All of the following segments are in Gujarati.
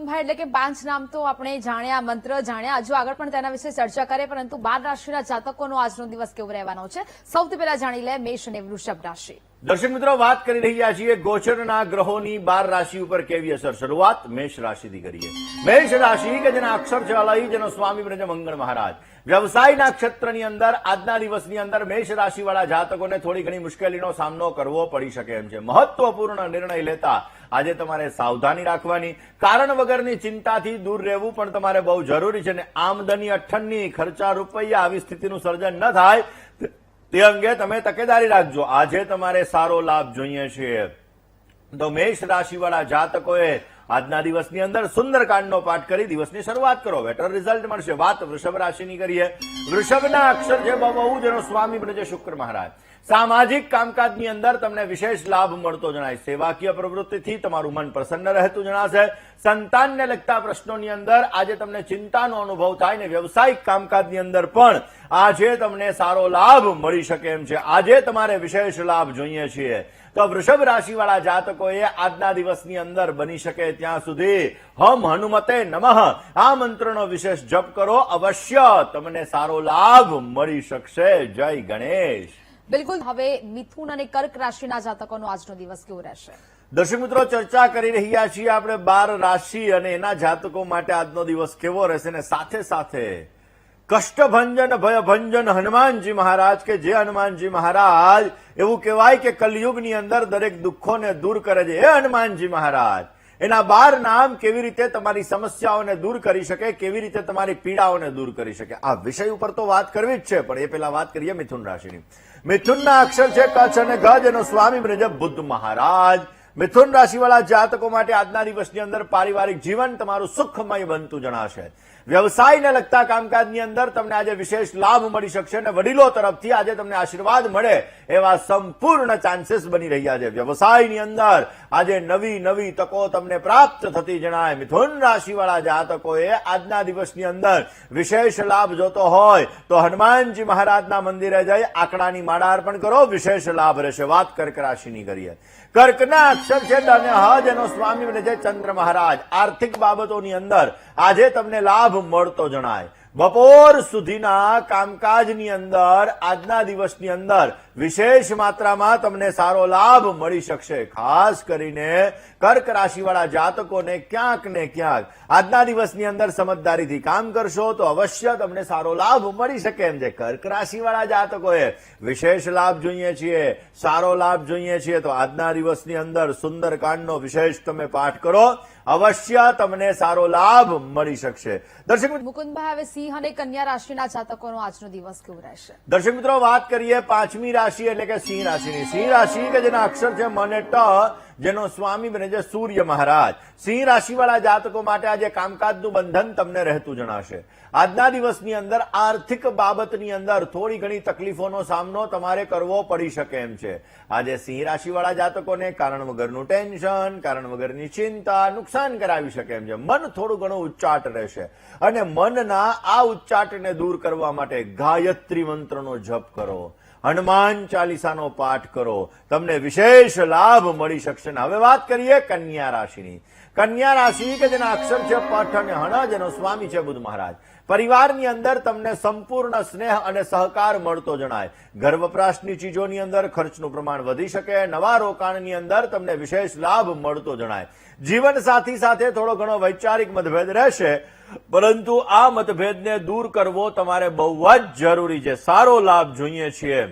મુકુંદભાઈ, એટલે કે 5 નામ તો આપણે જાણ્યા, મંત્ર જાણ્યા, હજુ આગળ પણ તેના વિશે ચર્ચા કરીએ, પરંતુ 12 રાશિના જાતકોનો આજનો દિવસ કેવો રહેવાનો છે સૌથી પહેલા જાણી લે મેષ અને વૃષભ રાશિ. દર્શક મિત્રો, વાત કરી રહ્યા છીએ ગોચરના ગ્રહોની 12 રાશિ ઉપર કેવી અસર. શરૂઆત મેષ રાશિથી કરીએ. મેષ રાશિ કે જેના અક્ષર છે અલય, જેનો સ્વામી બ્રજ મંગળ મહારાજ. વ્યવસાયના ક્ષેત્રની અંદર આજના દિવસની અંદર મેષ રાશિવાળા જાતકોને થોડી ઘણી મુશ્કેલીનો સામનો કરવો પડી શકે એમ છે. મહત્વપૂર્ણ નિર્ણય લેતા આજે તમારે સાવધાની રાખવાની, કારણ વગરની ચિંતાથી દૂર રહેવું પણ તમારે બહુ જરૂરી છે. અને આમદની અઠ્ઠનની, ખર્ચા રૂપિયા, આવી સ્થિતિનું સર્જન ન થાય તે અંગે તમે તકેદારી રાખજો. આજે તમારે સારો લાભ જોઈએ છે. તો મેષ રાશિવાળા જાતકોએ આજના દિવસની અંદર સુંદરકાંડનો પાઠ કરી દિવસની શરૂઆત કરો, બેટર રિઝલ્ટ મળશે. વાત વૃષભ રાશિની કરીએ. વૃષભના અક્ષર છે બહુ, જેનો સ્વામી બ્રજ શુક્ર મહારાજ. સામાજિક કામકાજની અંદર તમને વિશેષ લાભ મળતો જણાય. સેવાકીય પ્રવૃત્તિથી તમારું મન પ્રસન્ન રહેતું જણાશે. સંતાનને લગતા પ્રશ્નોની અંદર આજે તમને ચિંતાનો અનુભવ થાય ને વ્યવસાયિક કામકાજની અંદર પણ આજે તમને સારો લાભ મળી શકે એમ છે. આજે તમારે વિશેષ લાભ જોઈએ છીએ. તો વૃષભ રાશિવાળા જાતકોએ આજના દિવસની અંદર બની શકે ત્યાં સુધી હમ હનુમતે નમઃ આ મંત્રનો વિશેષ જપ કરો, અવશ્ય તમને સારો લાભ મળી શકશે. જય ગણેશ. બિલકુલ. હવે મિથુન અને કર્ક રાશિના જાતકોનો આજનો દિવસ કેવો રહેશે? દર્શક મિત્રો, ચર્ચા કરી રહ્યા છીએ આપણે 12 રાશિ અને એના જાતકો માટે આજનો દિવસ કેવો રહેશે. ને સાથે સાથે કષ્ટભંજન ભયભંજન હનુમાનજી મહારાજ, કે જે હનુમાનજી મહારાજ એવું કહેવાય કે કલયુગની અંદર દરેક દુઃખોને દૂર કરે છે. એ હનુમાનજી મહારાજ, એના 12 નામ કેવી રીતે તમારી સમસ્યાઓને દૂર કરી શકે, કેવી રીતે તમારી પીડાઓને દૂર કરી શકે, આ વિષય ઉપર તો વાત કરવી જ છે. પણ એ પહેલા વાત કરીએ મિથુન રાશિની. મિથુનના અક્ષર છે કચ્છ અને ગજ, એનો સ્વામી બ્રજ બુદ્ધ મહારાજ. મિથુન રાશિવાળા જાતકો માટે આજના દિવસની અંદર પારિવારિક જીવન તમારું સુખમય બનતું જણાશે. વ્યવસાયને લગતા કામકાજની અંદર તમને આજે વિશેષ લાભ મળી શકશે અને વડીલો તરફથી આજે તમને આશીર્વાદ મળે એવા સંપૂર્ણ ચાન્સીસ બની રહ્યા છે. વ્યવસાયની અંદર આજે નવી નવી તકો તમને પ્રાપ્ત થતી જણાય. મિથુન રાશિવાળા જાતકોએ આજના દિવસની અંદર વિશેષ લાભ જોતો હોય તો હનુમાનજી મહારાજના મંદિરે જઈ આંકડાની માળા અર્પણ કરો, વિશેષ લાભ રહેશે. વાત કર્ક રાશિની કરીએ. કર્કના અક્ષર છે ડ અને હ, જેનો સ્વામી બને છે ચંદ્ર મહારાજ. આર્થિક બાબતોની અંદર આજે તમને લાભ મળતો જણાય. બપોર સુધીના કામકાજની અંદર આજના દિવસની અંદર વિશેષ માત્રામાં તમને સારો લાભ મળી શકશે. ખાસ કરીને કર્ક રાશિવાળા જાતકોને ક્યાંક ને ક્યાંક આજના દિવસની અંદર સમજદારીથી કામ કરશો તો અવશ્ય તમને સારો લાભ મળી શકે એમ છે. કર્ક રાશિવાળા જાતકોએ વિશેષ લાભ જોઈએ છીએ, સારો લાભ જોઈએ છીએ તો આજના દિવસની અંદર સુંદરકાંડનો વિશેષ તમે પાઠ કરો, અવશ્ય તમને સારો લાભ મળી શકશે. દર્શક મુકુંદભાઈ, હવે સિંહ અને કન્યા રાશિના જાતકોનો આજનો દિવસ કેવો રહેશે? દર્શક મિત્રો, વાત કરીએ 5મી રાશિ એટલે કે સિંહ રાશિની. સિંહ રાશિ કે જેના અક્ષર છે મ અને ટ, જેનો સ્વામી બને છે સૂર્ય મહારાજ. સિંહ રાશિવાળા જાતકો માટે આજે કામકાજનું બંધન તમને રહેતું જણાશે. આજના દિવસની અંદર આર્થિક બાબતની અંદર થોડી ઘણી તકલીફોનો સામનો તમારે કરવો પડી શકે એમ છે. આજે સિંહ રાશિવાળા જાતકોને કારણ વગરનું ટેન્શન, કારણ વગરની ચિંતા નુકસાન કરાવી શકે એમ છે. મન થોડું ઘણું ઉચ્ચાટ રહેશે અને મનના આ ઉચ્ચાટને દૂર કરવા માટે ગાયત્રી મંત્રનો જપ કરો, હનુમાન ચાલીસાનો પાઠ કરો, તમને વિશેષ લાભ મળી શકશે. હવે વાત કરીએ કન્યા રાશિની. કન્યા રાશિ કે જેના અક્ષર છે પઠ અને હણ, જેનો સ્વામી છે બુધ મહારાજ. પરિવારની અંદર તમને સંપૂર્ણ સ્નેહ અને સહકાર મળતો જણાય. ઘર વપરાશની ચીજોની અંદર ખર્ચનું પ્રમાણ વધી શકે. નવા રોકાણની અંદર તમને વિશેષ લાભ મળતો જણાય. જીવન સાથી સાથે થોડો ઘણો વૈચારિક મતભેદ રહેશે, પરંતુ આ મતભેદને દૂર કરવો તમારે બહુ જ જરૂરી છે. સારો લાભ જોઈએ છીએ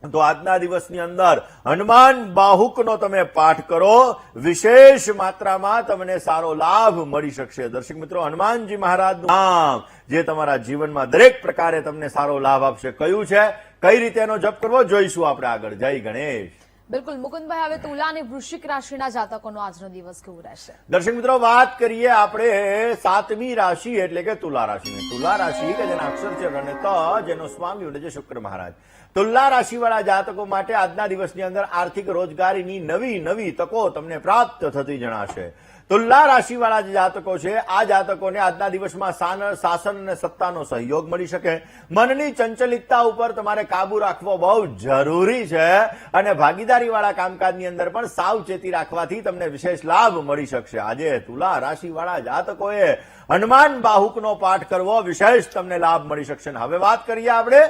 તો આજના દિવસની અંદર હનુમાન બાહુકનો તમે પાઠ કરો, વિશેષ માત્રામાં તમને સારો લાભ મળી શકશે. દર્શક મિત્રો, હનુમાનજી મહારાજનું નામ જે તમારા જીવનમાં દરેક પ્રકારે તમને સારો લાભ આપશે. કયું છે, કઈ રીતે એનો જપ કરવો જોઈશું આપણે આગળ. જય ગણેશ. બિલકુલ. મુકુંદભાઈ, હવે તુલા અને વૃશ્ચિક રાશિના જાતકોનો આજનો દિવસ કેવો રહેશે? દર્શક મિત્રો, વાત કરીએ આપણે 7મી રાશિ એટલે કે તુલા રાશિની. તુલા રાશિ કે જેના અક્ષર છે ર અને ત, જેનો સ્વામી એટલે છે શુક્ર મહારાજ. તુલા રાશિવાળા જાતકો માટે આજના દિવસની અંદર આર્થિક રોજગારીની નવી નવી તકો તમને પ્રાપ્ત થતી જણાશે. તુલા રાશિવાળા જે જાતકો છે આ જાતકોને આજના દિવસમાં શાસન અને સત્તાનો સહયોગ મળી શકે. મનની ચંચલિતતા ઉપર તમારે કાબુ રાખવો બહુ જરૂરી છે અને ભાગીદારીવાળા કામકાજની અંદર પણ સાવચેતી રાખવાથી તમને વિશેષ લાભ મળી શકશે. આજે તુલા રાશિવાળા જાતકોએ હનુમાન બાહુકનો પાઠ કરવો વિશેષ તમને લાભ મળી શકશે. હવે વાત કરીએ આપણે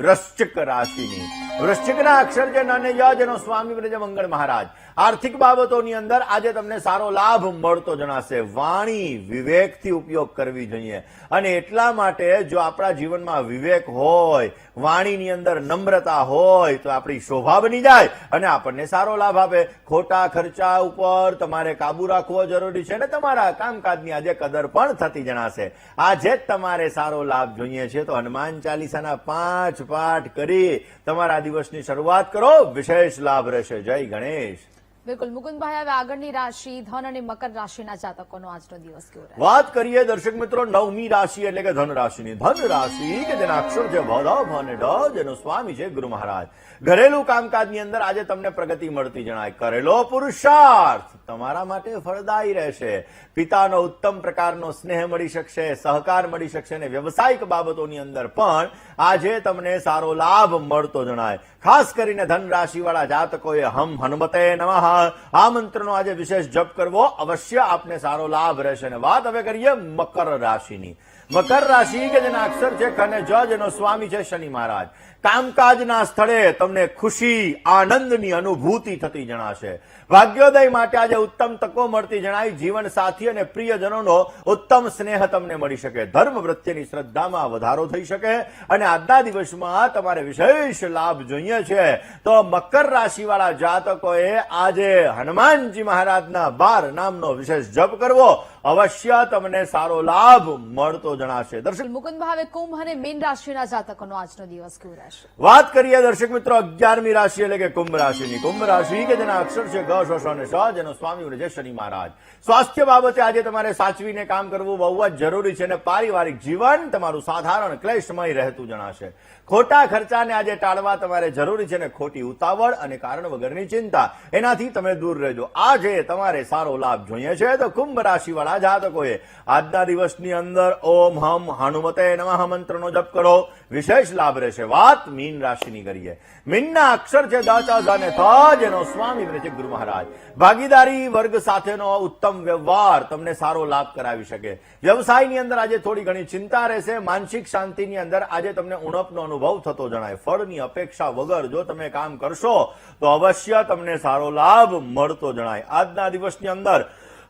વૃશ્ચિક રાશિની. વૃશ્ચિકના અક્ષર જે નાને ય જેનો સ્વામી બ્રજમંગળ મહારાજ. આર્થિક બાબતોની અંદર આજે તમને સારો લાભ મળતો જણાશે. વાણી વિવેકથી ઉપયોગ કરવી જોઈએ અને એટલા માટે જો આપણા જીવનમાં વિવેક હોય, વાણીની અંદર નમ્રતા હોય તો આપણી શોભા બની જાય અને આપણને સારો લાભ આપે. ખોટા ખર્ચા ઉપર તમારે કાબુ રાખવો જરૂરી છે અને તમારા કામકાજની આજે કદર પણ થતી જણાશે. આજે જ તમારે સારો લાભ જોઈએ છે તો હનુમાન ચાલીસાના 5 પાઠ કરી તમારા દિવસની શરૂઆત કરો, વિશેષ લાભ રહેશે. જય ગણેશ. બિલકુલ મુકુંદભાઈ, હવે આગળની રાશિ ધન અને મકર રાશિના જાતકોનો આજનો દિવસ કેવો રહે? વાત કરીએ દર્શક મિત્રો 9મી રાશિ એટલે કે ધન રાશિની. ધન રાશિ કે જેના અક્ષર છે ભ, ધ અને ડ, જેનો સ્વામી છે ગુરુ મહારાજ. ઘરેલું કામકાજની અંદર આજે તમને પ્રગતિ મળતી જણાય. કરેલો પુરુષાર્થ તમારા માટે ફળદાયી રહેશે. પિતાનો ઉત્તમ પ્રકારનો સ્નેહ મળી શકશે, સહકાર મળી શકશે અને વ્યવસાયિક બાબતોની અંદર પણ આજે તમને સારો લાભ મળતો જણાય. ખાસ કરીને ધન રાશિવાળા જાતકોએ હમ હનુમતે નમઃ આ મંત્રનો આજે વિશેષ જપ કરવો અવશ્ય આપને સારો લાભ રહેશે. અને વાત હવે કરીએ મકર રાશિની. મકર રાશિ કે જેના અક્ષર છે ખ અને જ, જેનો સ્વામી છે શનિ મહારાજ. કામકાજના સ્થળે તમને ખુશી આનંદની અનુભૂતિ થતી જણાશે. ભાગ્યોદય માટે આજે ઉત્તમ તકો મળતી જણાય. જીવન સાથી અને પ્રિયજનોનો ઉત્તમ સ્નેહ તમને મળી શકે. ધર્મ પ્રત્યેની શ્રદ્ધામાં વધારો થઈ શકે અને આજના દિવસમાં તમારે વિશેષ લાભ જોઈએ છે તો મકર રાશિવાળા જાતકોએ આજે હનુમાનજી મહારાજના 12 નામનો વિશેષ જપ કરવો અવશ્ય તમને સારો લાભ મળતો જણાશે. દર્શક મુકુંદભાઈ, હવે કુંભ અને મીન રાશિના જાતકોનો આજનો દિવસ કેવો રહેશે? વાત કરીએ દર્શક મિત્રો 11મી રાશિ એટલે કે કુંભ રાશિની. કુંભ રાશિ કે જેના અક્ષર છે ગ, શ અને શ, જેનો સ્વામી છે શનિ મહારાજ. સ્વાસ્થ્ય બાબતે આજે તમારે સાચવીને કામ કરવું બહુ જ જરૂરી છે અને પારિવારિક જીવન તમારું સાધારણ ક્લેશમય રહેતું જણાશે. ખોટા ખર્ચાને આજે ટાળવા તમારે જરૂરી છે અને ખોટી ઉતાવળ અને કારણ વગરની ચિંતા એનાથી તમે દૂર રહેજો. આજે તમારે સારો લાભ જોઈએ છે તો કુંભ રાશિવાળા જાતકોએ આજના દિવસની અંદર ઓમ હમ હનુમતે નમઃ મંત્રનો જપ કરો, વિશેષ લાભ રહેશે. વાત મીન રાશિની કરીએ. મીનના અક્ષર છે દ, ચ, ઝ અને થ, જેનો સ્વામી છે ગુરુ મહારાજ. ભાગીદારી વર્ગ સાથેનો ઉત્તમ વ્યવહાર તમને સારો લાભ કરાવી શકે. વ્યવસાયની અંદર આજે થોડી ઘણી ચિંતા રહેશે. માનસિક શાંતિની અંદર આજે તમને ઉણપનો અનુભવ થતો જણાય. ફળની અપેક્ષા વગર જો તમે કામ કરશો તો અવશ્ય તમને સારો લાભ મળતો જણાય. આજના દિવસની અંદર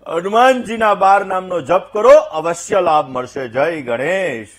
હનુમાનજીના 12 નામનો જપ કરો, અવશ્ય લાભ મળશે. જય ગણેશ.